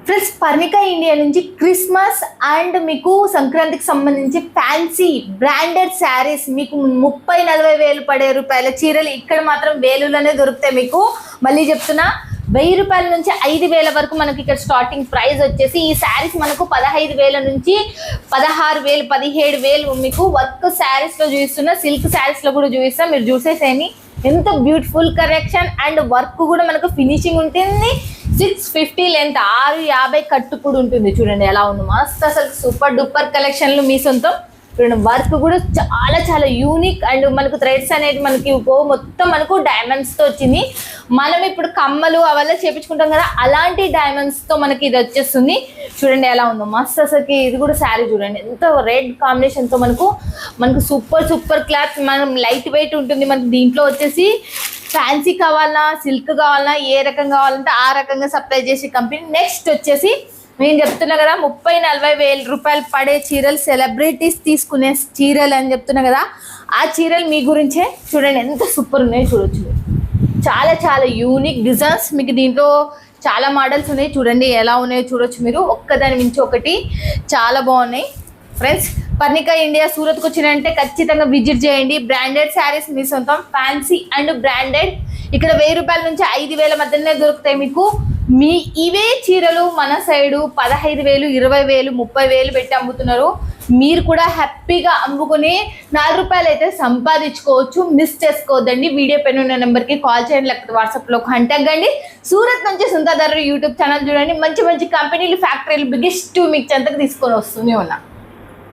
Friends Parnika India నుంచి Christmas and మీకు సంక్రాంతికి సంబంధించి ఫ్యాన్సీ బ్రాండెడ్ శారీస్ మీకు 30-40 వేలు పడే రూపాయల చీరలు ఇక్కడ మాత్రం వేలులోనే దొరుకుతాయి. మీకు మళ్ళీ చెప్తున్నా 1000 రూపాయల నుంచి 5000 వరకు మనకి ఇక్కడ స్టార్టింగ్ ప్రైస్ వచ్చేసి ఈ శారీస్ మనకు 15,000 నుంచి 16,000 17,000 మీకు వర్క్ శారీస్ లో చూపిస్తున్నా, సిల్క్ శారీస్ లో కూడా చూపిస్తా. మీరు చూసేసేయండి ఎంత బ్యూటిఫుల్ కలెక్షన్ అండ్ వర్క్ కూడా మనకు ఫినిషింగ్ ఉంటుంది. 650 లెంత్ 650 కట్టు కూడా ఉంటుంది. చూడండి ఎలా ఉంది, మస్త్ అసలు సూపర్ డూపర్ కలెక్షన్లు మీ సొంతం. చూడండి వర్క్ కూడా చాలా చాలా యూనిక్ అండ్ మనకు థ్రెడ్స్ అనేది మనకి మొత్తం మనకు డైమండ్స్ తో వచ్చింది. మనం ఇప్పుడు కమ్మలు అవల్ల చేపించుకుంటాం కదా, అలాంటి డైమండ్స్ తో మనకి ఇది వచ్చేస్తుంది. చూడండి ఎలా ఉందో మస్త్ అసలుకి. ఇది కూడా శారీ చూడండి ఎంత రెడ్ కాంబినేషన్ తో మనకు సూపర్ క్లాత్. మనం లైట్ వెయిట్ ఉంటుంది. మనకి దీంట్లో వచ్చేసి ఫ్యాన్సీ కావాలన్నా సిల్క్ కావాలన్నా ఏ రకం కావాలంటే ఆ రకంగా సప్లై చేసే కంపెనీ. నెక్స్ట్ వచ్చేసి నేను చెప్తున్నా కదా 30-40 వేల రూపాయలు పడే చీరలు, సెలబ్రిటీస్ తీసుకునే చీరలు అని చెప్తున్నా కదా, ఆ చీరలు మీ గురించే. చూడండి ఎంత సూపర్ ఉన్నాయో చూడొచ్చు. చాలా చాలా యూనిక్ డిజైన్స్ మీకు దీంట్లో చాలా మోడల్స్ ఉన్నాయి. చూడండి ఎలా ఉన్నాయో చూడొచ్చు మీరు, ఒక్కదాని మించి ఒకటి చాలా బాగున్నాయి. ఫ్రెండ్స్ పర్ణికా ఇండియా సూరత్కి వచ్చినంటే ఖచ్చితంగా విజిట్ చేయండి. బ్రాండెడ్ శారీస్ మీ సొంతం, ఫ్యాన్సీ అండ్ బ్రాండెడ్. ఇక్కడ 1000 రూపాయల నుంచి 5,000 మధ్యనే దొరుకుతాయి మీకు. మీ ఇవే చీరలు మన సైడు 15,000 20,000 30,000 పెట్టి అమ్ముతున్నారు. మీరు కూడా హ్యాపీగా అమ్ముకుని 4 రూపాయలు అయితే సంపాదించుకోవచ్చు. మిస్ చేసుకోవద్దండి. వీడియో పైన ఉన్న నెంబర్కి కాల్ చేయండి, లేకపోతే వాట్సాప్లో కాంటాక్ట్ కండి. సూరత్ నుంచి సుందరధర యూట్యూబ్ ఛానల్ చూడండి. మంచి మంచి కంపెనీలు ఫ్యాక్టరీలు బిగ్గెస్ట్ మీకు చెంతకు తీసుకొని వస్తూనే ఉన్నా.